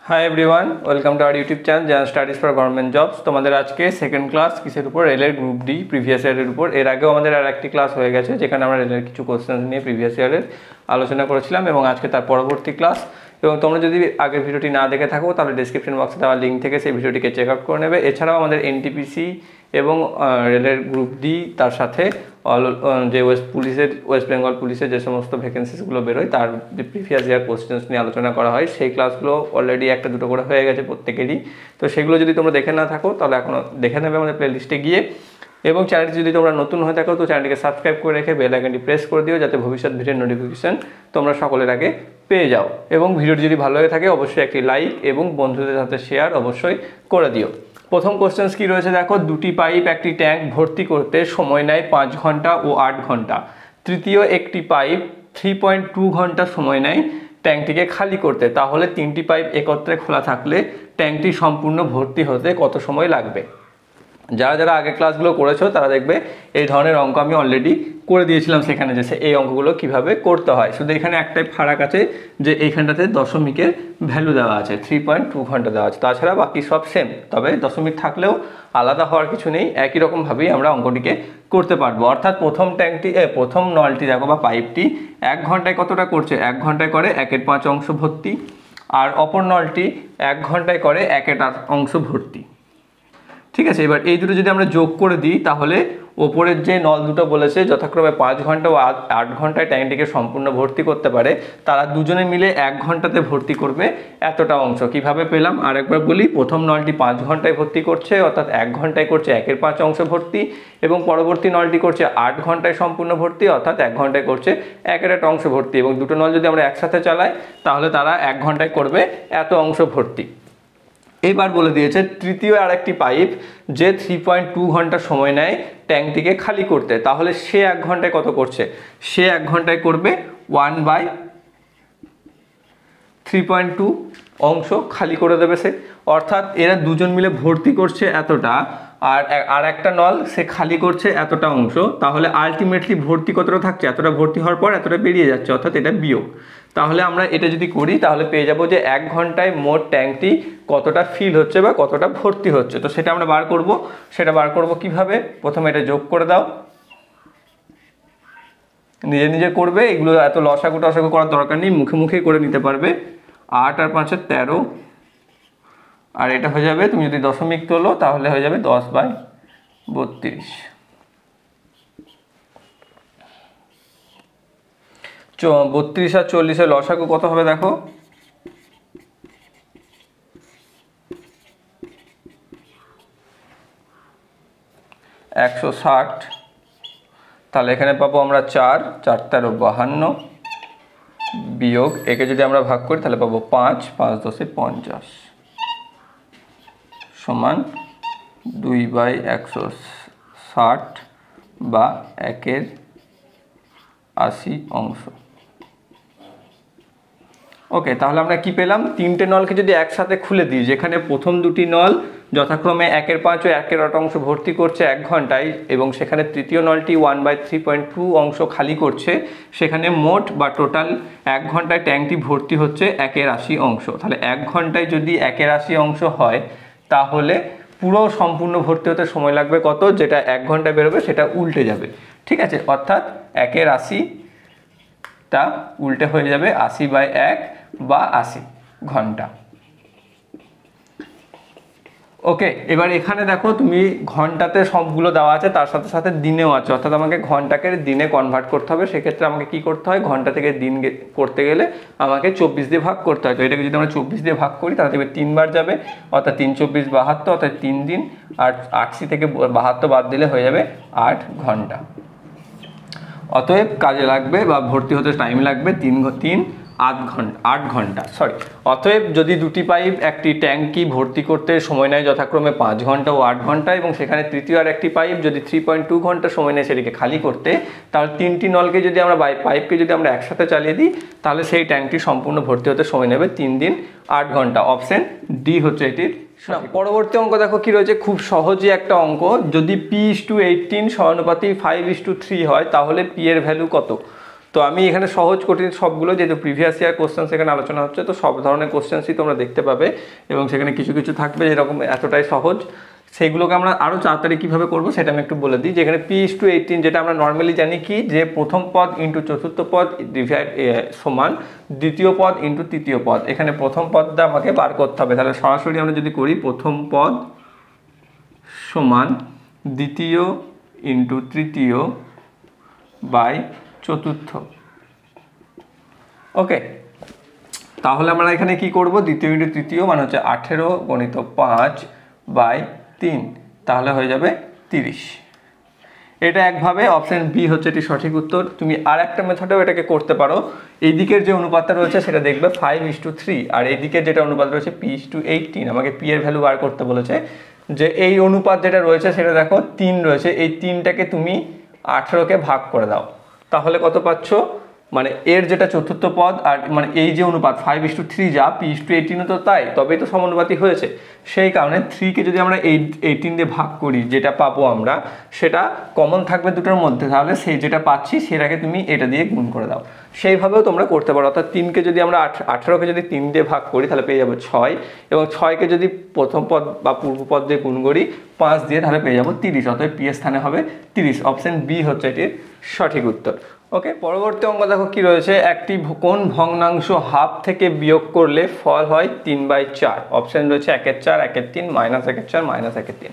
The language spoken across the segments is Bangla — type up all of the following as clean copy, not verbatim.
Hi everyone, welcome to our YouTube channel জ্ঞান স্টাডিজ ফর গভর্নমেন্ট জবস। তোমাদের আজকে সেকেন্ড ক্লাস কিসের উপর? রেলের গ্রুপ ডি প্রিভিয়াস ইয়ারের উপর। এর আগেও আমাদের আর একটি ক্লাস হয়ে গেছে যেখানে আমরা রেলের কিছু কোশ্চেন নিয়ে প্রিভিয়াস ইয়ারের আলোচনা করেছিলাম এবং আজকে তার পরবর্তী ক্লাস। এবং তোমরা যদি আগের ভিডিওটি না দেখে থাকো তাহলে ডিসক্রিপশন বক্সে দেওয়া লিঙ্ক থেকে সেই ভিডিওটিকে চেক আউট করে নেবে। এছাড়াও আমাদের এনটিপিসি এবং রেলের গ্রুপ ডি তার সাথে যে ওয়েস্ট বেঙ্গল পুলিশের যে সমস্ত ভ্যাকেন্সিসগুলো বেরোয় তার যে প্রিভিয়াস ইয়ার কোশ্চেন্স নিয়ে আলোচনা করা হয় সেই ক্লাসগুলো অলরেডি একটা দুটো করে হয়ে গেছে প্রত্যেকেরই। তো সেগুলো যদি তোমরা দেখে না থাকো তাহলে এখনও দেখে নেবে আমাদের প্লে লিস্টে গিয়ে। এবং চ্যানেলটি যদি তোমরা নতুন হয়ে থাকো তো চ্যানেলটিকে সাবস্ক্রাইব করে রেখে বেল আইকনটি প্রেস করে দিও যাতে ভবিষ্যৎ ভিডিওর নোটিফিকেশন তোমরা সকলের আগে পেয়ে যাও। এবং ভিডিওটি যদি ভালো হয়ে থাকে অবশ্যই একটি লাইক এবং বন্ধুদের সাথে শেয়ার অবশ্যই করে দিও। প্রথম কোশ্চেন কি রয়েছে দেখো, দুটি পাইপ একটি ট্যাঙ্ক ভর্তি করতে সময় নেয় 5 ঘন্টা ও 8 ঘন্টা। তৃতীয় একটি পাইপ 3.2 ঘন্টা সময় নেয় ট্যাঙ্কটিকে খালি করতে, তাহলে তিনটি পাইপ একত্রে খোলা থাকলে ট্যাঙ্কটি সম্পূর্ণ ভর্তি হতে কত সময় লাগবে? যারা যারা আগের ক্লাসগুলো করেছো তারা দেখবে এই ধরনের অঙ্ক আমি অলরেডি করে দিয়েছিলাম সেখানে, যে এই অঙ্কগুলো কিভাবে করতে হয়। শুধু এখানে একটাই ফারাক আছে যে এইখানটাতে দশমিকের ভ্যালু দেওয়া আছে, 3.2 ঘন্টা দেওয়া আছে, তাছাড়া বাকি সব সেম। তবে দশমিক থাকলেও আলাদা হওয়ার কিছু নেই, একই রকমভাবেই আমরা অঙ্কটিকে করতে পারবো। অর্থাৎ প্রথম নলটি দেখো বা পাইপটি 1 ঘন্টায় কতটা করছে? 1 ঘন্টায় করে 1/5 অংশ ভর্তি, আর অপর নলটি 1 ঘন্টায় করে 1/8 অংশ ভর্তি। ঠিক আছে, এবার এই দুটো যদি আমরা যোগ করে দিই তাহলে ওপরের যে নল দুটো বলেছে যথাক্রমে 5 ঘন্টা ও 8 ঘন্টায় ট্যাঙ্কটিকে সম্পূর্ণ ভর্তি করতে পারে, তারা দুজনে মিলে 1 ঘন্টাতে ভর্তি করবে এতটা অংশ। কিভাবে পেলাম আরেকবার বলি, প্রথম নলটি 5 ঘন্টায় ভর্তি করছে অর্থাৎ 1 ঘন্টায় করছে 1/5 অংশ ভর্তি, এবং পরবর্তী নলটি করছে 8 ঘন্টায় সম্পূর্ণ ভর্তি অর্থাৎ 1 ঘন্টায় করছে 1/8 অংশ ভর্তি। এবং দুটো নল যদি আমরা একসাথে চালাই তাহলে তারা 1 ঘন্টায় করবে এত অংশ ভর্তি। এবার বলে দিয়েছে তৃতীয় আরেকটি পাইপ যে 3.2 ঘন্টা সময় নেয় ট্যাঙ্কটিকে খালি করতে, তাহলে সে 1 ঘন্টায় কত করছে? সে 1 ঘন্টায় করবে 1/3.2 অংশ খালি করে দেবে সে। অর্থাৎ এরা দুজন মিলে ভর্তি করছে এতটা, আর একটা নল সে খালি করছে এতটা অংশ, তাহলে আলটিমেটলি ভর্তি কতটা থাকছে? এতটা ভর্তি হওয়ার পর এতটা বেরিয়ে যাচ্ছে, অর্থাৎ এটা বিয়োগ। তাহলে আমরা এটা যদি করি তাহলে পেয়ে যাবো যে 1 ঘন্টায় মোট ট্যাঙ্কটি কতটা ফিল হচ্ছে বা কতটা ভর্তি হচ্ছে। তো সেটা আমরা বার করব। সেটা বার করব কিভাবে? প্রথমে এটা যোগ করে দাও, নিজে নিজে করবে, এগুলো এত লসাগু টসাগু করার দরকার নেই, মুখে মুখেই করে নিতে পারবে। 8 আর 5 13, আর এটা হয়ে যাবে, তুমি যদি দশমিক তোলো তাহলে হয়ে যাবে 10/32। 32 আর 40 লসাগু কত হবে দেখো? 160। তাহলে এখানে পাবো আমরা 4, 4 13 52, বিয়োগ একে যদি আমরা ভাগ করি তাহলে পাবো 5, 5 10 50 সমান 2/160 বা 1/80 অংশ। ওকে, তাহলে আমরা কি পেলাম? তিনটে নলকে যদি একসাথে খুলে দিই, যেখানে প্রথম দুটি নল যথাক্রমে 1/5 ও 1/8 অংশ ভর্তি করছে 1 ঘন্টায়, এবং সেখানে তৃতীয় নলটি 1/3.2 অংশ খালি করছে, সেখানে মোট বা টোটাল 1 ঘন্টায় ট্যাঙ্কটি ভর্তি হচ্ছে 1/80 অংশ। তাহলে 1 ঘন্টায় যদি 1/80 অংশ হয় তাহলে পুরো সম্পূর্ণ ভর্তি হতে সময় লাগবে কত? যেটা 1 ঘন্টায় বেরোবে সেটা উল্টে যাবে। ঠিক আছে, অর্থাৎ 1/80টা উল্টে হয়ে যাবে 80/1 বা 80 ঘন্টা। ওকে, এবার এখানে দেখো তুমি ঘন্টাতে সবগুলো দেওয়া আছে, তার সাথে সাথে দিনেও আছে, অর্থাৎ আমাকে ঘন্টাকে দিনে কনভার্ট করতে হবে। সেক্ষেত্রে আমাকে কি করতে হয়? ঘন্টা থেকে দিন করতে গেলে আমাকে 24 দিয়ে ভাগ করতে হয়। তো এটাকে যদি আমরা 24 দিয়ে ভাগ করি তাহলে দেখবে 3 বার যাবে, অর্থাৎ 3 24 72, অর্থাৎ 3 দিন। আর 80 থেকে 72 বাদ দিলে হয়ে যাবে 8 ঘন্টা। অতএব কাজে লাগবে বা ভর্তি হতে টাইম লাগবে 8 ঘন্টা। অতএব যদি দুটি পাইপ একটি ট্যাঙ্কি ভর্তি করতে সময় নেয় যথাক্রমে 5 ঘন্টা ও 8 ঘন্টা, এবং সেখানে তৃতীয় আর একটি পাইপ যদি 3.2 ঘন্টা সময় নেয় সেটিকে খালি করতে, তাহলে তিনটি নলকে যদি আমরা পাইপকে যদি আমরা একসাথে চালিয়ে দিই তাহলে সেই ট্যাঙ্কটি সম্পূর্ণ ভর্তি হতে সময় নেবে 3 দিন 8 ঘন্টা। অপশন ডি হচ্ছে এটির। পরবর্তী অঙ্ক দেখো কি রয়েছে, খুব সহজই একটা অঙ্ক। যদি P/18 সমানুপাতিক 5/3 হয় তাহলে P এর ভ্যালু কত? তো আমি এখানে সহজ কঠিন সবগুলো, যেহেতু প্রিভিয়াস ইয়ার কোশ্চেন সেখানে আলোচনা হচ্ছে, তো সব ধরনের কোশ্চেন্সই তোমরা দেখতে পাবে এবং সেখানে কিছু কিছু থাকবে যেরকম এতটাই সহজ, সেইগুলোকে আমরা আরও তাড়াতাড়ি কীভাবে করবো সেটা আমি একটু বলে দিই। যেখানে P:18 যেটা আমরা নর্মালি জানি কি, যে প্রথম পদ ইন্টু চতুর্থ পদ ডিভাইড সমান দ্বিতীয় পদ ইন্টু তৃতীয় পদ। এখানে প্রথম পদটা আমাকে বার করতে হবে, তাহলে সরাসরি আমরা যদি করি প্রথম পদ সমান দ্বিতীয় ইন্টু তৃতীয় বাই চতুর্থ। ওকে, তাহলে আমরা এখানে কি করব, দ্বিতীয় ইন্টু তৃতীয় মানে হচ্ছে 18 গণিত 5 বাই 3, তাহলে হয়ে যাবে 30। এটা একভাবে, অপশন বি হচ্ছে এটি সঠিক উত্তর। তুমি আর একটা মেথডেও এটাকে করতে পারো। এই দিকের যে অনুপাতটা রয়েছে সেটা দেখবে 5:3, আর এই দিকের যেটা অনুপাত রয়েছে P:18। আমাকে পি এর ভ্যালু বার করতে বলেছে, যে এই অনুপাত যেটা রয়েছে সেটা দেখো 3 রয়েছে, এই 3টাকে তুমি 18কে ভাগ করে দাও, তাহলে কত পাচ্ছ, মানে এর যেটা চতুর্থ পদ আর মানে এই যে অনুপাত 5:3 যা P:18 তো তাই, তবেই তো সমানুপাতি হয়েছে। সেই কারণে 3কে যদি আমরা 18 দিয়ে ভাগ করি, যেটা পাবো আমরা সেটা কমন থাকবে দুটোর মধ্যে, তাহলে সেই যেটা পাচ্ছি সেটাকে তুমি এটা দিয়ে গুণ করে দাও। সেইভাবেও তোমরা করতে পারো, অর্থাৎ 3কে যদি আমরা 18কে যদি 3 দিয়ে ভাগ করি তাহলে পেয়ে যাবো 6, এবং 6কে যদি প্রথম পদ বা পূর্ব পদ দিয়ে গুণ করি 5 দিয়ে, তাহলে পেয়ে যাবো 30। অতএব পি এর স্থানে হবে 30। অপশন বি হচ্ছে এটির সঠিক উত্তর। ওকে, পরবর্তী অঙ্ক দেখো কি রয়েছে, একটি কোন ভগ্নাংশ হাফ থেকে বিয়োগ করলে ফল হয় 3/4। অপশন রয়েছে 1/4, 1/3, -1/4, -1/3।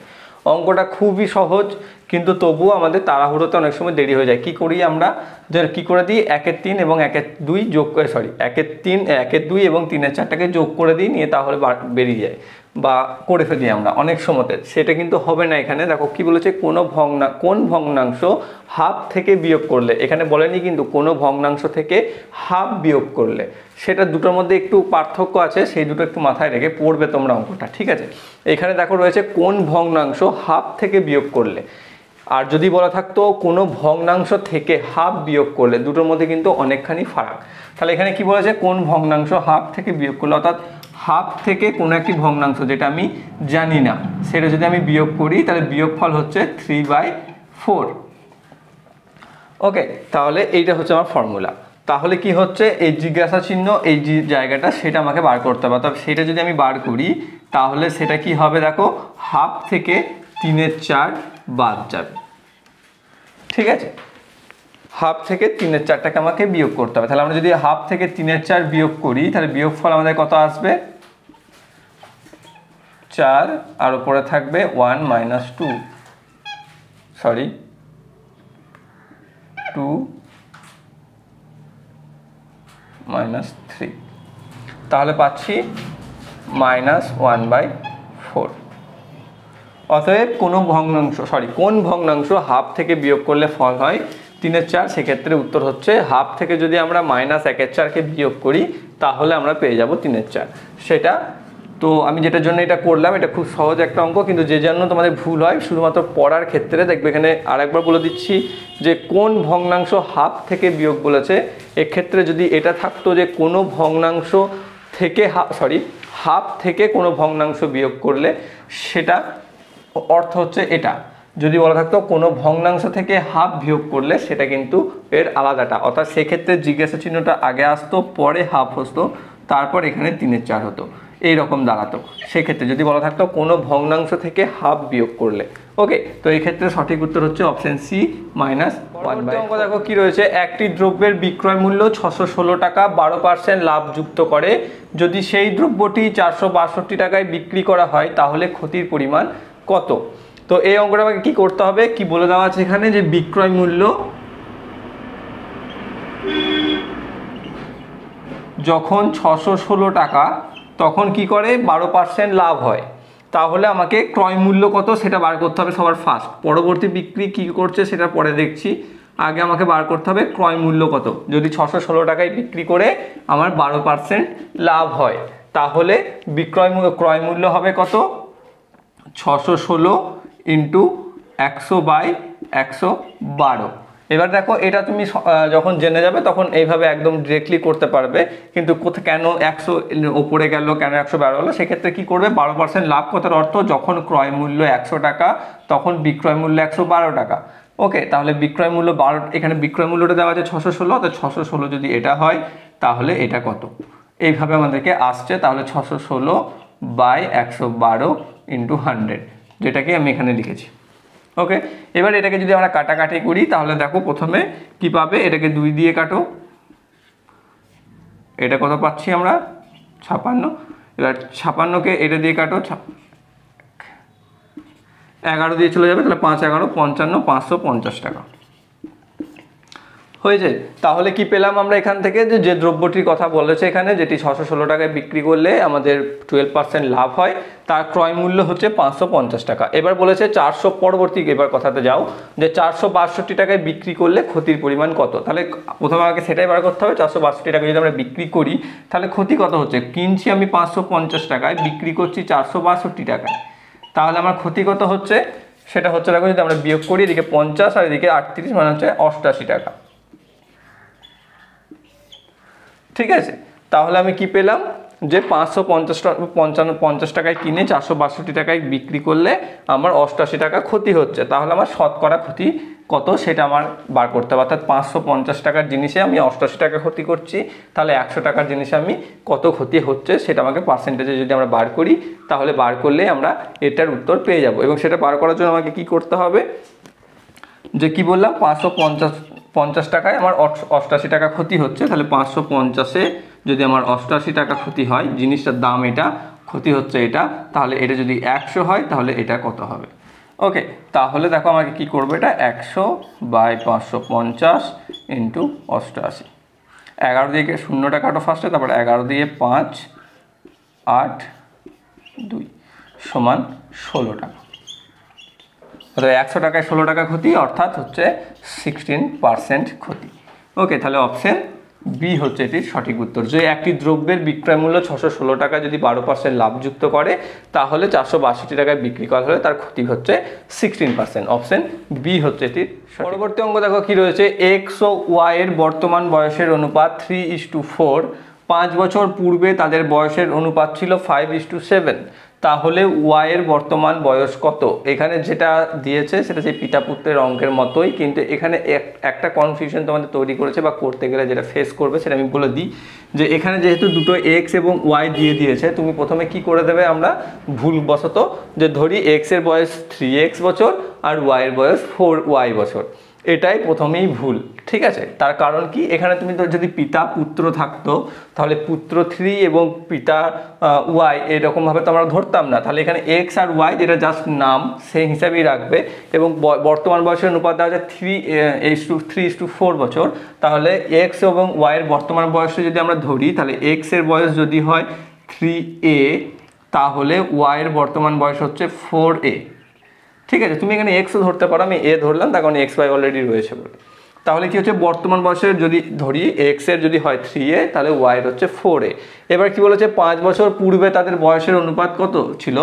অঙ্কটা খুবই সহজ, কিন্তু তবুও আমাদের তাড়াহুড়োতে অনেক সময় দেরি হয়ে যায়। কি করি আমরা, যে কি করে দিই, 1/3 এবং 1/2 যোগ করে, 1/3, 1/2 এবং 3/4টাকে যোগ করে দিই, নিয়ে তাহলে বেরিয়ে যায় বা করে ফেলি আমরা অনেক সময়তে। সেটা কিন্তু হবে না। এখানে দেখো কি বলেছে, কোন ভগ্নাংশ হাফ থেকে বিয়োগ করলে, এখানে বলেনি কিন্তু কোনো ভগ্নাংশ থেকে হাফ বিয়োগ করলে, সেটা দুটোর মধ্যে একটু পার্থক্য আছে, সেই দুটো একটু মাথায় রেখে পড়বে তোমরা অঙ্কটা, ঠিক আছে। এখানে দেখো রয়েছে কোন ভগ্নাংশ হাফ থেকে বিয়োগ করলে, আর যদি বলা থাকতো কোনো ভগ্নাংশ থেকে হাফ বিয়োগ করলে, দুটোর মধ্যে কিন্তু অনেকখানি ফারাক। তাহলে এখানে কি বলেছে, কোন ভগ্নাংশ হাফ থেকে বিয়োগ করলে, অর্থাৎ হাফ থেকে কোনো একটি ভগ্নাংশ যেটা আমি জানি না সেটা যদি আমি বিয়োগ করি, তাহলে বিয়োগফল হচ্ছে 3/4। ওকে, তাহলে এইটা হচ্ছে আমার ফর্মুলা। তাহলে কি হচ্ছে, এই জিজ্ঞাসা চিহ্ন এই যে জায়গাটা সেটা আমাকে বার করতে হবে, অর্থাৎ সেটা যদি আমি বার করি তাহলে সেটা কি হবে, দেখো হাফ থেকে 3/4 বাদ যাবে, ঠিক আছে। হাফ থেকে 3/4টাকে আমাকে বিয়োগ করতে হবে। তাহলে আমরা যদি হাফ থেকে 3/4 বিয়োগ করি, তাহলে বিয়োগফল আমাদের কত আসবে, 4, আর উপরে থাকবে 1 - 2, 2 - 3, তাহলে পাচ্ছি -1/4। অতএব কোন ভগ্নাংশ হাফ থেকে বিয়োগ করলে ফল হয় 3/4, সেক্ষেত্রে উত্তর হচ্ছে হাফ থেকে যদি আমরা -1/4কে বিয়োগ করি তাহলে আমরা পেয়ে যাব 3/4। সেটা তো আমি যেটার জন্য এটা করলাম, এটা খুব সহজ একটা অঙ্ক, কিন্তু যে জন্য তোমাদের ভুল হয় শুধুমাত্র পড়ার ক্ষেত্রে, দেখবে এখানে আরেকবার বলে দিচ্ছি যে কোন ভগ্নাংশ হাফ থেকে বিয়োগ বলেছে। এক্ষেত্রে যদি এটা থাকতো যে কোনো ভগ্নাংশ থেকে হাফ থেকে কোনো ভগ্নাংশ বিয়োগ করলে, সেটা অর্থ হচ্ছে এটা। যদি বলা থাকতো কোনো ভগ্নাংশ থেকে হাফ বিয়োগ করলে, সেটা কিন্তু এর আলাদাটা, অর্থাৎ সেক্ষেত্রে জিজ্ঞাসা চিহ্নটা আগে আসতো, পরে হাফ হতো, তারপর এখানে 3/4 হতো, এইরকম দাঁড়াতো। সেক্ষেত্রে যদি বলা থাকতো কোনো ভগ্নাংশ থেকে হাফ বিয়োগ করলে। ওকে, তো এই ক্ষেত্রে সঠিক উত্তর হচ্ছে অপশন সি -1/4। দেখো কি রয়েছে, একটি দ্রব্যের বিক্রয় মূল্য 616 টাকা 12% লাভযুক্ত করে, যদি সেই দ্রব্যটি 462 টাকায় বিক্রি করা হয় তাহলে ক্ষতির পরিমাণ কত। তো এই অঙ্কটা আমাকে কি করতে হবে, কি বলে দেওয়া আছে এখানে, যে বিক্রয় মূল্য যখন 616 টাকা, তখন কি করে 12% লাভ হয়, তাহলে আমাকে ক্রয় মূল্য কত সেটা বার করতে হবে সবার ফার্স্ট। পরবর্তী বিক্রি কি করছে সেটা পরে দেখছি, আগে আমাকে বার করতে হবে ক্রয় মূল্য কত। যদি 616 টাকায় বিক্রি করে আমার 12% লাভ হয়, তাহলে ক্রয় মূল্য হবে কত, 616 × 100/112। এবার দেখো এটা তুমি যখন জেনে যাবে তখন এইভাবে একদম ডিরেক্টলি করতে পারবে, কিন্তু কেন 100 ওপরে গেল, কেন 112 হলো, সেক্ষেত্রে কি করবে, 12% লাভ কথার অর্থ যখন ক্রয় মূল্য 100 টাকা তখন বিক্রয় মূল্য 112 টাকা, ওকে, তাহলে বিক্রয় মূল্য 12, এখানে বিক্রয় মূল্যটা দেওয়া আছে 616, তো 616 যদি এটা হয় তাহলে এটা কত, এইভাবে আমাদেরকে আসছে। তাহলে 616/112 × 100, যেটাকে আমি এখানে লিখেছি। ওকে, এবার এটাকে যদি আমরা কাটাকাটি করি তাহলে দেখো প্রথমে কি পাবে, এটাকে 2 দিয়ে কাটো, এটা কত পাচ্ছি আমরা 56। এবার 56কে এটা দিয়ে কাটো, 11 দিয়ে চলে যাবে, তাহলে 5 11 55, 550 টাকা হয়েছে। তাহলে কি পেলাম আমরা এখান থেকে, যে দ্রব্যটির কথা বলেছে এখানে, যেটি 616 টাকায় বিক্রি করলে আমাদের 12% লাভ হয়, তার ক্রয় মূল্য হচ্ছে 550 টাকা। এবার বলেছে 400, পরবর্তী এবার কথাতে যাও, যে 462 টাকায় বিক্রি করলে ক্ষতির পরিমাণ কত। তাহলে প্রথমে আমাকে সেটাই বার করতে হবে, 462 টাকা যদি আমরা বিক্রি করি তাহলে ক্ষতি কত হচ্ছে। কিনছি আমি 550 টাকায়, বিক্রি করছি 462 টাকায়, তাহলে আমার ক্ষতি কত হচ্ছে সেটা হচ্ছে, দেখো যদি আমরা বিয়োগ করি, এদিকে 50 আর এদিকে 38, মানে হচ্ছে 88 টাকা। ঠিক আছে, তাহলে আমি কি পেলাম, যে 550 টাকায় কিনে 462 টাকায় বিক্রি করলে আমার 88 টাকা ক্ষতি হচ্ছে। তাহলে আমার শতকরা ক্ষতি কত সেটা আমার বার করতে হবে, অর্থাৎ 550 টাকার জিনিসে আমি 88 টাকা ক্ষতি করছি, তাহলে 100 টাকার জিনিসে আমি কত ক্ষতি হচ্ছে সেটা আমাকে পার্সেন্টেজে যদি আমরা বার করি, তাহলে বার করলে আমরা এটার উত্তর পেয়ে যাব। এবং সেটা বার করার জন্য আমাকে কি করতে হবে, যে কি বললাম, 550 টাকায় আমার 88 টাকা ক্ষতি হচ্ছে, তাহলে 550-এ যদি আমার 88 টাকা ক্ষতি হয়, জিনিসটার দাম এটা, ক্ষতি হচ্ছে এটা, তাহলে এটা যদি 100 হয় তাহলে এটা কত হবে। ওকে, তাহলে দেখো আমাকে কি করবে, এটা 100/550 × 88, 11 দিয়ে 0টা কাটো ফার্স্টে, তারপর 11 দিয়ে 5 8 2 সমান 16 টাকা। অর্থাৎ 100 টাকায় 16 টাকা ক্ষতি, অর্থাৎ হচ্ছে 16% ক্ষতি। ওকে, তাহলে অপশন বি হচ্ছে এটির সঠিক উত্তর। যে একটি দ্রব্যের বিক্রয় মূল্য 616 টাকা যদি 12% লাভযুক্ত করে, তাহলে 462 টাকায় বিক্রি করা হলে তার ক্ষতি হচ্ছে 16%। অপশন বি হচ্ছে এটির। পরবর্তী অঙ্ক দেখো কি রয়েছে, এক্স ও ওয়াই এর বর্তমান বয়সের অনুপাত 3:4, 5 বছর পূর্বে তাদের বয়সের অনুপাত ছিল 5:7, তাহলে ওয়াই এর বর্তমান বয়স কত। এখানে যেটা দিয়েছে সেটা সেই পিতা পুত্রের অঙ্কের মতোই, কিন্তু এখানে একটা কনফিউশন তোমাদের তৈরি করেছে, বা করতে গেলে যেটা ফেস করবে সেটা আমি বলে দিই, যে এখানে যেহেতু দুটো এক্স এবং ওয়াই দিয়ে দিয়েছে, তুমি প্রথমে কি করে দেবে, আমরা ভুলবশত যে ধরি এক্স এর বয়স 3x বছর আর ওয়াই এর বয়স 4y বছর, এটাই প্রথমেই ভুল। ঠিক আছে, তার কারণ কি, এখানে তুমি তো যদি পিতা পুত্র থাকতো তাহলে পুত্র 3 এবং পিতা ওয়াই এরকমভাবে তো আমরা ধরতাম না, তাহলে এখানে এক্স আর ওয়াই যেটা জাস্ট নাম সেই হিসাবেই রাখবে। এবং বর্তমান বয়সের অনুপাত দেওয়া আছে 3:4 বছর, তাহলে এক্স এবং ওয়াইয়ের বর্তমান বয়সে যদি আমরা ধরি, তাহলে এক্স এর বয়স যদি হয় 3a, তাহলে ওয়াইয়ের বর্তমান বয়স হচ্ছে 4a। ঠিক আছে, তুমি এখানে এক্সও ধরতে পারো, আমি এ ধরলাম তার কারণ এক্স ওয়াই অলরেডি রয়েছে বলে। তাহলে কি হচ্ছে, বর্তমান বয়সের যদি ধরি এক্স এর যদি হয় 3a, তাহলে ওয়াই এর হচ্ছে 4a। এবার কি বলেছে, 5 বছর পূর্বে তাদের বয়সের অনুপাত কত ছিল,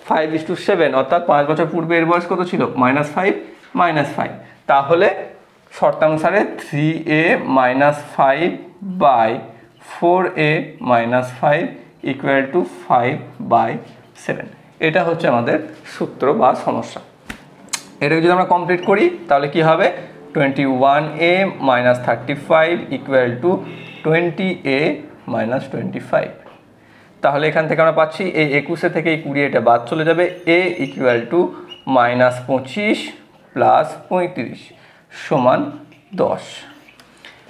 5:7, অর্থাৎ 5 বছর পূর্বে এর বয়স কত ছিল, -5 -5। তাহলে শর্তানুসারে 3a - 5/4a - 5 = 5/7। এটা হচ্ছে আমাদের সূত্র বা সমস্যা। এটাকে যদি আমরা কমপ্লিট করি তাহলে কি হবে, 21a - 35 = 20a - 25। তাহলে এখান থেকে আমরা পাচ্ছি এই 21 থেকে এই 20 এটা বাদ চলে যাবে, a = -25 + 35 = 10।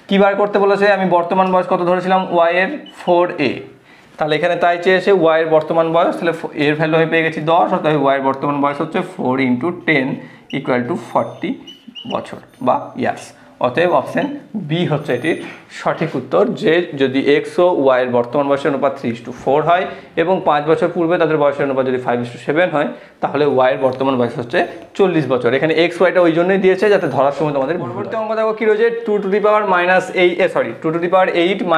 কী বার করতে বলেছে, আমি বর্তমান বয়স কত ধরেছিলাম, ওয়াই এর 4a, তাহলে এখানে তাই চেয়েছে ওয়াই এর বর্তমান বয়স, তাহলে এর ভ্যালু হয়ে পেয়ে গেছি 10, অর্থাৎ ওয়াই এর বর্তমান বয়স হচ্ছে 4 × 10 = 40 বছর বা ইয়ার্স। অতএব অপশন বি হচ্ছে এটির সঠিক উত্তর, যে যদি এক্স ও ওয়াই এর বর্তমান বয়সের অনুপাত 3:4 হয় এবং 5 বছর পূর্বে তাদের বয়সের অনুপাত যদি 5:7 হয়, তাহলে ওয়াই এর বর্তমান বয়স হচ্ছে 40 বছর। এখানে এক্স ওয়াইটা ওই জন্যই দিয়েছে যাতে ধরার সময় তোমাদের। পরবর্তী অঙ্ক দেখো কি রয়েছে, 2 to the power -8 -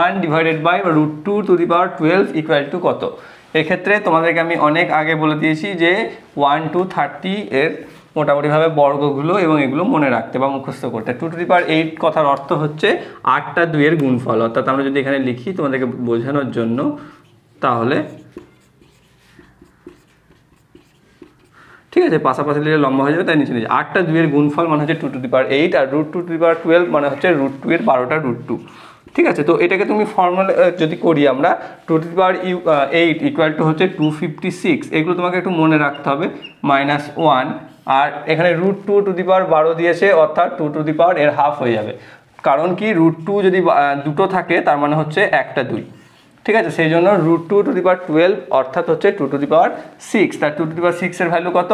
1 √2 to the power 12 = কত। এক্ষেত্রে তোমাদেরকে আমি অনেক আগে বলে দিয়েছি যে 1 to 30 এর মোটামুটিভাবে বর্গগুলো এবং এগুলো মনে রাখতে বা মুখস্থ করতে। 2 to the power 8 কথার অর্থ হচ্ছে 8টা 2 এর গুণফল, অর্থাৎ আমরা যদি এখানে লিখি তোমাদেরকে বোঝানোর জন্য, তাহলে ঠিক আছে, পাশাপাশি লিখলে লম্বা হয়ে যাবে, তাই নিচে নিচে 8টা 2-এর গুণফল মানে হচ্ছে 2^8 আর √2^12 মানে হচ্ছে √2 এর 12টা √2। ঠিক আছে, তো এটাকে তুমি ফর্মুলা যদি করি আমরা 2^8 ইকুয়াল টু হচ্ছে 256, এগুলো তোমাকে একটু মনে রাখতে হবে, -1 আর এখানে √2^12 দিয়েছে অর্থাৎ 2 এর হাফ হয়ে যাবে, কারণ কি √2 যদি দুটো থাকে তার মানে হচ্ছে একটা 2। ঠিক আছে, সেই জন্য √2^12 অর্থাৎ হচ্ছে 2^6, তার 2^6 এর ভ্যালু কত?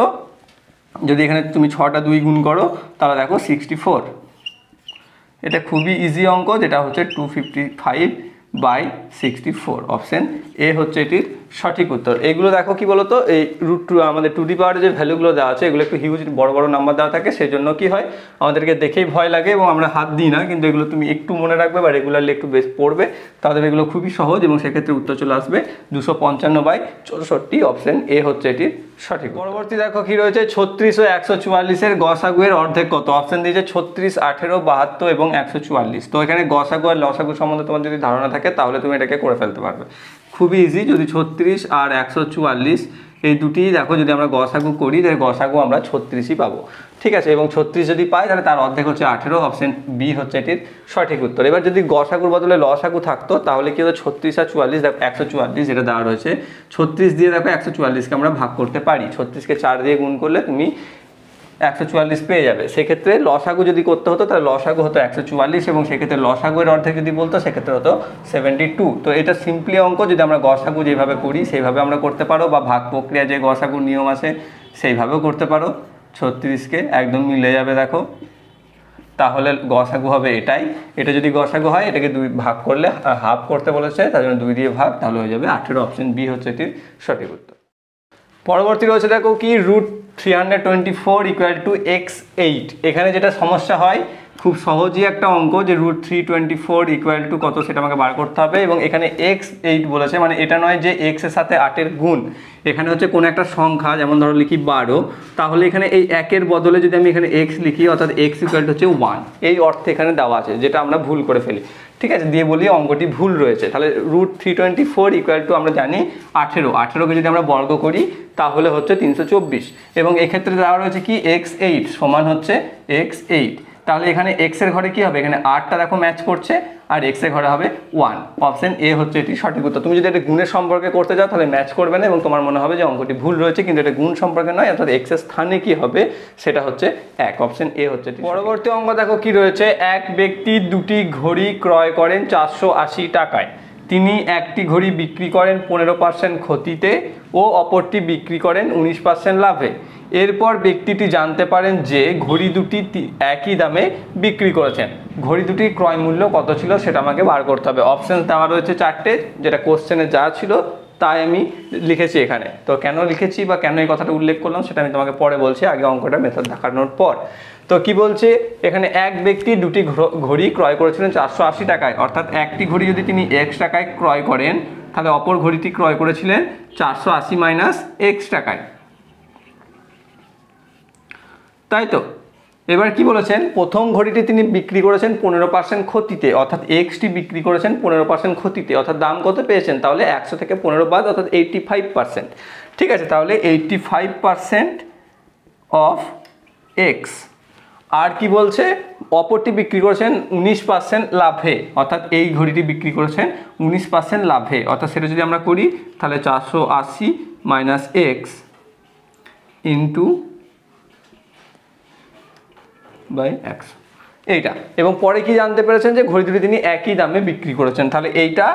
যদি এখানে তুমি 6টা 2 গুণ করো তাহলে দেখো 64। এটা খুবই ইজি অঙ্ক, যেটা হচ্ছে 255/64। অপশন এ হচ্ছে এটির সঠিক উত্তর। এগুলো দেখো কি বলতো, এই √2 আমাদের 2 যে ভ্যালুগুলো দেওয়া আছে এগুলো একটু হিউজ বড় বড় নাম্বার দেওয়া থাকে, সেই জন্য কি হয় আমাদেরকে দেখেই ভয় লাগে এবং আমরা হাত দিই না, কিন্তু এগুলো তুমি একটু মনে রাখবে বা রেগুলারলি একটু বেশ পড়বে, তাহলে এগুলো খুবই সহজ এবং সেক্ষেত্রে উত্তর চলে আসবে 255/64। অপশন এ হচ্ছে এটির সঠিক। পরবর্তী দেখো কি রয়েছে, 36 ও 144-এর গসাগু এর অর্ধেক কত? অপশন দিয়েছে 36, 18, 72 এবং 144। তো এখানে গসাগু আর লসাগু সম্বন্ধে তোমার যদি ধারণা থাকে তাহলে তুমি এটাকে করে ফেলতে পারবে, খুবই ইজি। যদি 36 আর 144 এই দুটি দেখো যদি আমরা গসাগু করি তাহলে গসাগু আমরা 36ই পাবো। ঠিক আছে, এবং 36 যদি পাই তাহলে তার অর্ধেক হচ্ছে 18। অপশন বি হচ্ছে এটির সঠিক উত্তর। এবার যদি গসাগুর বদলে লসাগু থাকতো তাহলে কি হতো, 36 আর 44, দেখো 144 যেটা দেওয়া রয়েছে, 36 দিয়ে দেখো 144কে আমরা ভাগ করতে পারি, 36কে 4 দিয়ে গুণ করলে তুমি 144 পেয়ে যাবে। সেক্ষেত্রে লসাগু যদি করতে হতো তাহলে লসাগু হতো 144 এবং সেক্ষেত্রে লসাগুর অর্ধেক যদি বলতো সেক্ষেত্রে হতো 72। তো এটা সিম্পলি অঙ্ক, যদি আমরা গসাগু যেভাবে করি সেইভাবে আমরা করতে পারো, বা ভাগ প্রক্রিয়া যে গসাগুর নিয়ম আছে সেইভাবেও করতে পারো। 36কে একদম মিলে যাবে দেখো, তাহলে গসাগু হবে এটাই। এটা যদি গসাগু হয় এটাকে 2 ভাগ করলে হাফ করতে বলেছে, তার জন্য 2 দিয়ে ভাগ, তাহলে হয়ে যাবে 18। অপশন বি হচ্ছে এটির সঠিক উত্তর। পরবর্তী রয়েছে দেখো কি, √324 ইকুয়াল টু x8। এখানে যেটা সমস্যা হয়, খুব সহজই একটা অঙ্ক যে √324 ইকুয়াল টু কত সেটা আমাকে বার করতে হবে, এবং এখানে x8 বলেছে, মানে এটা নয় যে x এর সাথে 8-এর গুণ, এখানে হচ্ছে কোনো একটা সংখ্যা, যেমন ধরো লিখি 12, তাহলে এখানে এই 1-এর বদলে যদি আমি এখানে x লিখি অর্থাৎ x ইকুয়াল টু হচ্ছে 1, এই অর্থে এখানে দেওয়া আছে, যেটা আমরা ভুল করে ফেলি। ঠিক আছে, দিয়ে বলি অঙ্কটি ভুল রয়েছে। তাহলে √324 ইকুয়াল টু আমরা জানি 18কে যদি আমরা বর্গ করি তাহলে হচ্ছে 324, এবং এক্ষেত্রে দেওয়া রয়েছে কি x8 সমান হচ্ছে x8। তাহলে এখানে x এর ঘরে কি হবে, এখানে 8টা দেখো ম্যাচ করছে আর x এর ঘরে হবে 1। অপশন এ হচ্ছে এটি সঠিক উত্তর। তুমি যদি এটা গুণের সম্পর্কে করতে যাও তাহলে ম্যাচ করবে না এবং তোমার মনে হবে যে অঙ্কটি ভুল রয়েছে, কিন্তু এটা গুণ সম্পর্কে নয়, অর্থাৎ x এর স্থানে কি হবে সেটা হচ্ছে 1। অপশন এ হচ্ছে। পরবর্তী অঙ্ক দেখো কি রয়েছে, এক ব্যক্তি 2টি ঘড়ি ক্রয় করেন 480 টাকায়। তিনি একটি ঘড়ি বিক্রি করেন 15% ক্ষতিতে ও অপরটি বিক্রি করেন 19% লাভে। এরপর ব্যক্তিটি জানতে পারেন যে ঘড়ি দুটি একই দামে বিক্রি করেছেন। ঘড়ি দুটির ক্রয় মূল্য কত ছিল সেটা আমাকে বার করতে হবে। অপশন দেওয়া রয়েছে 4টে, যেটা কোশ্চেনে যা ছিল তাই আমি লিখেছি এখানে। তো কেন লিখেছি বা কেন এই কথাটা উল্লেখ করলাম সেটা আমি তোমাকে পরে বলছি, আগে অঙ্কটা মেথড দেখানোর পর। তো কি বলছে এখানে, এক ব্যক্তি 2টি ঘড়ি ক্রয় করেছিলেন 480 টাকায়, অর্থাৎ একটি ঘড়ি যদি তিনি x টাকায় ক্রয় করেন তাহলে অপর ঘড়িটি ক্রয় করেছিলেন 480 মাইনাস x টাকায়, তাই তো। এবার কি বলেছেন, প্রথম ঘড়িটি তিনি বিক্রি করেছেন 15% ক্ষতিতে, অর্থাৎ এক্সটি বিক্রি করেছেন 15% ক্ষতিতে, অর্থাৎ দাম কত পেয়েছেন, তাহলে 100 থেকে 15 বাদ অর্থাৎ 85%। ঠিক আছে, তাহলে 85% অফ এক্স। আর কি বলছে, অপরটি বিক্রি করেছেন 19% লাভে, অর্থাৎ এই ঘড়িটি বিক্রি করেছেন 19% লাভে, অর্থাৎ সেটা যদি আমরা করি তাহলে 480 মাইনাস এক্স ইন্টু বাই 100 এইটা। এবং পরে কি জানতে পেরেছেন যে ঘড়ি দুটি তিনি একই দামে বিক্রি করেছেন, তাহলে এইটা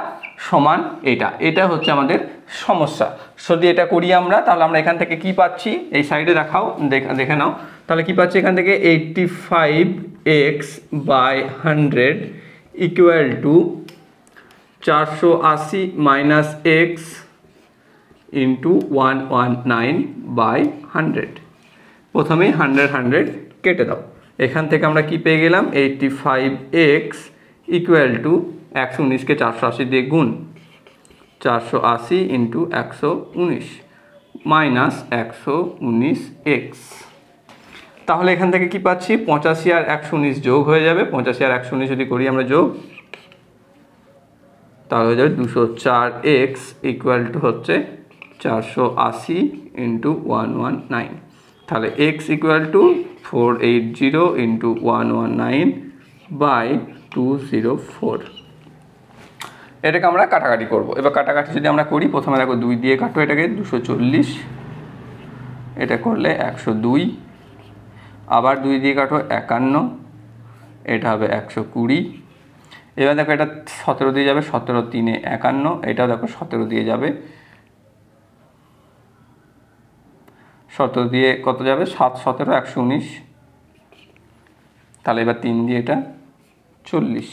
সমান এইটা। এটা হচ্ছে আমাদের সমস্যা। যদি এটা করি আমরা তাহলে আমরা এখান থেকে কি পাচ্ছি, এই সাইডে দেখাও, দেখে নাও, তাহলে কি পাচ্ছি এখান থেকে 85x by 100 equal to 480 minus x into 119 by 100। প্রথমেই 100 কেটে দাও, এখান থেকে আমরা কি পেয়ে গেলাম, 85x ইকুয়াল টু 119কে 480 দিয়ে গুণ, 480 ইন্টু 119 মাইনাস 119x। তাহলে এখান থেকে কি পাচ্ছি, 85 আর 119 যোগ হয়ে যাবে, 85 আর 119 যদি করি আমরা যোগ, তাহলে হয়ে যাবে 204x ইকুয়াল টু হচ্ছে 480 ইন্টু 119। তাহলে এক্স ইকুয়াল টু 480 ইন্টু 119/204। এটাকে আমরা কাটাকাটি করব। এবার কাটাকাটি যদি আমরা করি, প্রথমে দেখো 2 দিয়ে কাটো, এটাকে 240, এটা করলে 102, আবার 2 দিয়ে কাটো 51, এটা হবে 120। এবার দেখো এটা 17 দিয়ে যাবে, 17 3 51, এটাও দেখো 17 দিয়ে যাবে, 17 দিয়ে কত যাবে, 7 17 119, তাহলে এবার 3 দিয়ে এটা 40,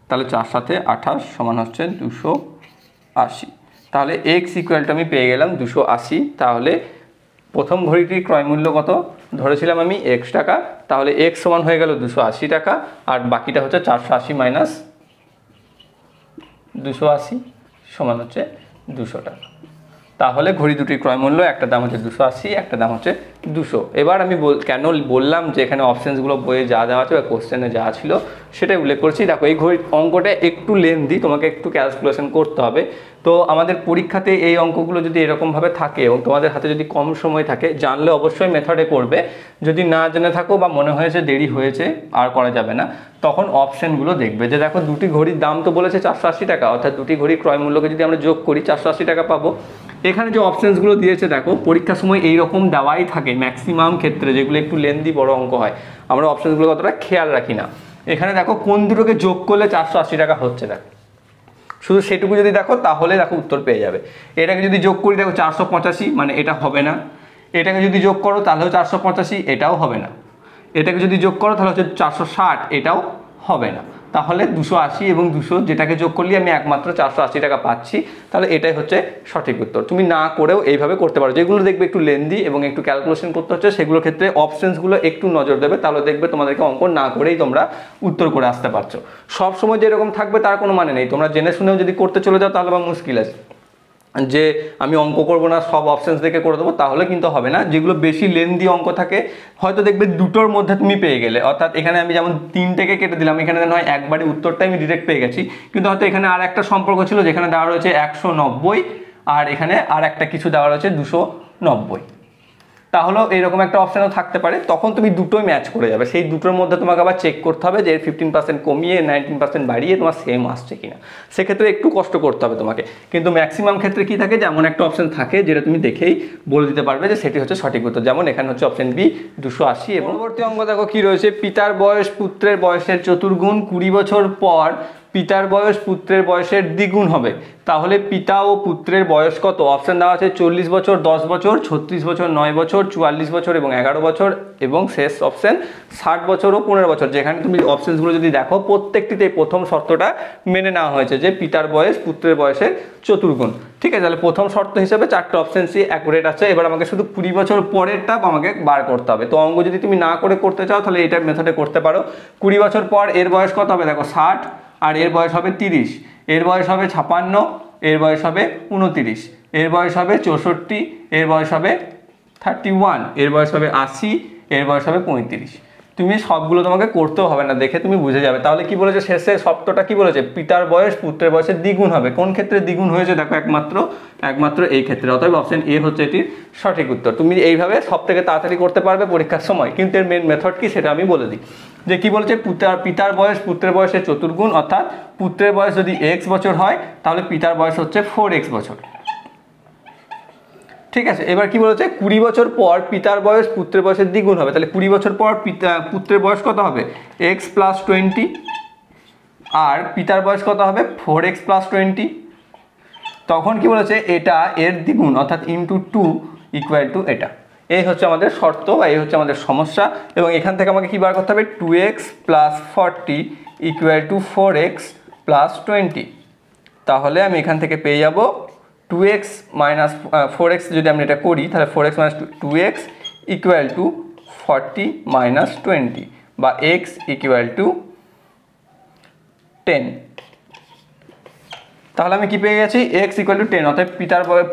তাহলে 4 সাথে 28 সমান হচ্ছে 280। তাহলে এক্স ইকুয়ালটা আমি পেয়ে গেলাম 280। তাহলে প্রথম ঘড়িটির ক্রয় মূল্য কত ধরেছিলাম আমি, এক্স টাকা, তাহলে এক্স সমান হয়ে গেল 280 টাকা, আর বাকিটা হচ্ছে 480 মাইনাস 280 সমান হচ্ছে 200 টাকা। তাহলে ঘড়ি দুটির ক্রয় মূল্য, একটা দাম হচ্ছে 280, একটা দাম হচ্ছে 200। এবার আমি কেন বললাম যে এখানে অপশানসগুলো বইয়ে যা দেওয়া আছে বা কোশ্চেনে যা ছিল সেটাই উল্লেখ করছি। দেখো এই ঘড়ির অঙ্কটা একটু লেন্দি, তোমাকে একটু ক্যালকুলেশন করতে হবে। তো আমাদের পরীক্ষাতে এই অঙ্কগুলো যদি এরকমভাবে থাকে এবং তোমাদের হাতে যদি কম সময় থাকে, জানলে অবশ্যই মেথডে করবে। যদি না জেনে থাকো বা মনে হয়েছে দেরি হয়েছে আর করা যাবে না, তখন অপশানগুলো দেখবে যে দেখো দুটি ঘড়ির দাম তো বলেছে 480 টাকা, অর্থাৎ দুটি ঘড়ির ক্রয় মূল্যকে যদি আমরা যোগ করি 480 টাকা পাবো। এখানে যে অপশানসগুলো দিয়েছে দেখো পরীক্ষার সময় এইরকম দেওয়াই থাকে ম্যাক্সিমাম ক্ষেত্রে, যেগুলো একটু লেন্দি বড় অঙ্ক হয়, আমরা অপশানসগুলো কতটা খেয়াল রাখি না। এখানে দেখো কোন দুটোকে যোগ করলে 480 টাকা হচ্ছে, দেখো শুধু সেটুকু যদি দেখো তাহলে দেখো উত্তর পেয়ে যাবে। এটাকে যদি যোগ করি দেখো 485, মানে এটা হবে না। এটাকে যদি যোগ করো তাহলেও 485, এটাও হবে না। এটাকে যদি যোগ করো তাহলে হচ্ছে 460, এটাও হবে না। তাহলে 280 এবং 200 যেটাকে যোগ করলে আমি একমাত্র 480 টাকা পাচ্ছি। তাহলে এটাই হচ্ছে সঠিক উত্তর। তুমি না করেও এইভাবে করতে পারো। যেগুলো দেখবে একটু লেন্দি এবং একটু ক্যালকুলেশন করতে হচ্ছে, সেগুলোর ক্ষেত্রে অপশানসগুলো একটু নজর দেবে, তাহলে দেখবে তোমাদেরকে অঙ্ক না করেই তোমরা উত্তর করে আসতে পারছো। সব সময় যেরকম থাকবে তার কোনো মানে নেই। তোমরা জেনে শুনেও যদি করতে চলে যাও তাহলে আমার মুশকিল আছে যে আমি অঙ্ক করবো না, সব অপশানস দেখে করে দেবো, তাহলে কিন্তু হবে না। যেগুলো বেশি লেন্দি অঙ্ক থাকে, হয়তো দেখবে দুটোর মধ্যে তুমি পেয়ে গেলে, অর্থাৎ এখানে আমি যেমন 3 থেকে কেটে দিলাম, এখানে নয় একবারে উত্তরটা আমি ডিরেক্ট পেয়ে গেছি, কিন্তু হয়তো এখানে আর একটা সম্পর্ক ছিল যেখানে দেওয়া রয়েছে 190, আর এখানে আর একটা কিছু দেওয়া রয়েছে 290, তাহলেও এরকম একটা অপশানও থাকতে পারে। তখন তুমি দুটোই ম্যাচ করে যাবে। সেই দুটোর মধ্যে তোমাকে আবার চেক করতে হবে যে 15% কমিয়ে 19% বাড়িয়ে তোমার সেম আসছে কিনা। সেক্ষেত্রে একটু কষ্ট করতে হবে তোমাকে, কিন্তু ম্যাক্সিমাম ক্ষেত্রে কি থাকে, যেমন একটা অপশান থাকে যেটা তুমি দেখেই বলে দিতে পারবে যে সেটি হচ্ছে সঠিক উত্তর। যেমন এখানে হচ্ছে অপশান বি 280। এবং পরবর্তী অঙ্ক দেখো কি রয়েছে, পিতার বয়স পুত্রের বয়সের চতুর্গুণ, 20 বছর পর পিতার বয়স পুত্রের বয়সের দ্বিগুণ হবে। তাহলে পিতা ও পুত্রের বয়স কত? অপশান দেওয়া আছে 40 বছর, 10 বছর, 36 বছর, 9 বছর, 44 বছর এবং 11 বছর, এবং শেষ অপশান 60 বছর ও 15 বছর। যেখানে তুমি অপশানসগুলো যদি দেখো প্রত্যেকটিতে প্রথম শর্তটা মেনে নেওয়া হয়েছে যে পিতার বয়স পুত্রের বয়সের চতুর্গুণ। ঠিক আছে, তাহলে প্রথম শর্ত হিসেবে 4টে অপশানসই অ্যাকুরেট আছে। এবার আমাকে শুধু 20 বছর পরেরটা আমাকে বার করতে হবে। তো অঙ্ক যদি তুমি না করে করতে চাও তাহলে এইটার মেথডে করতে পারো। 20 বছর পর এর বয়স কত হবে? দেখো 60, আর এর বয়স হবে 30, এর বয়স হবে 56, এর বয়স হবে 29, এর বয়স হবে 64, এর বয়স হবে 31, এর বয়স হবে 80, এর বয়স হবে 35। তুমি সবগুলো তোমাকে করতেও হবে না, দেখে তুমি বুঝে যাবে। তাহলে কি বলেছে শেষে শর্তটা কি বলেছে? পিতার বয়স পুত্রের বয়সের দ্বিগুণ হবে। কোন ক্ষেত্রে দ্বিগুণ হয়েছে? দেখো একমাত্র এই ক্ষেত্রে। অতএব অপশন এ হচ্ছে এটির সঠিক উত্তর। তুমি এইভাবে সব থেকে তাড়াতাড়ি করতে পারবে পরীক্ষার সময়। কিন্তু এর মেন মেথড কি সেটা আমি বলে দিই। যে কি বলেছে, পিতার বয়স পুত্রের বয়সের চতুর্গুণ, অর্থাৎ পুত্রের বয়স যদি এক্স বছর হয় তাহলে পিতার বয়স হচ্ছে 4x বছর। ঠিক আছে, এবার কি বলেছে? 20 বছর পর পিতার বয়স পুত্রের বয়সের দ্বিগুণ হবে। তাহলে 20 বছর পর পুত্রের বয়স কত হবে? x + 20, আর পিতার বয়স কত হবে? 4x + 20। তখন কি বলেছে? এটা এর দ্বিগুণ, অর্থাৎ × 2 = এটা। এই হচ্ছে আমাদের শর্ত বা এই হচ্ছে আমাদের সমস্যা। এবং এখান থেকে আমাকে কি বার করতে হবে? 2x + 40 = 4x + 20। তাহলে আমি এখান থেকে পেয়ে যাব 2x - 4x। যদি আমি এটা করি তাহলে 4x - 2x = 40 - 20, বা x = 10। তাহলে আমি কি পেয়ে গেছি? x = 10। অর্থাৎ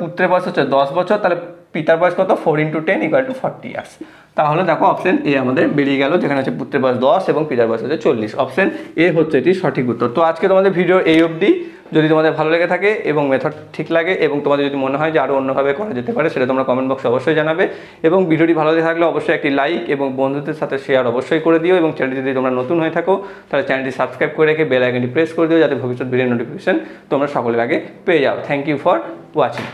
পুত্রের বয়স হচ্ছে 10 বছর, তাহলে পিতার বয়স কত? 4 × 10 = 40 ইয়ার্স। তাহলে দেখো অপশন এ আমাদের বেরিয়ে গেল, যেখানে হচ্ছে পুত্রের বয়স 10 এবং পিতার বয়স হচ্ছে 40। অপশন এ হচ্ছে এটি সঠিক উত্তর। তো আজকে তোমাদের ভিডিও এই অবধি। যদি তোমাদের ভালো লেগে থাকে এবং মেথড ঠিক লাগে এবং তোমাদের যদি মনে হয় যে আরও অন্যভাবে করা যেতে পারে, সেটা তোমরা কমেন্ট বক্সে অবশ্যই জানাবে। এবং ভিডিওটি ভালো লেগে থাকলে অবশ্যই একটি লাইক এবং বন্ধুদের সাথে শেয়ার অবশ্যই করে দিও। এবং চ্যানেলটি যদি তোমরা নতুন হয়ে থাকো তাহলে চ্যানেলটি সাবস্ক্রাইব করে রেখে বেল আইকনটি প্রেস করে দিও, যাতে ভবিষ্যৎ ভিডিও নোটিফিকেশন তোমরা সকলের আগে পেয়ে যাও। Thank you for watching.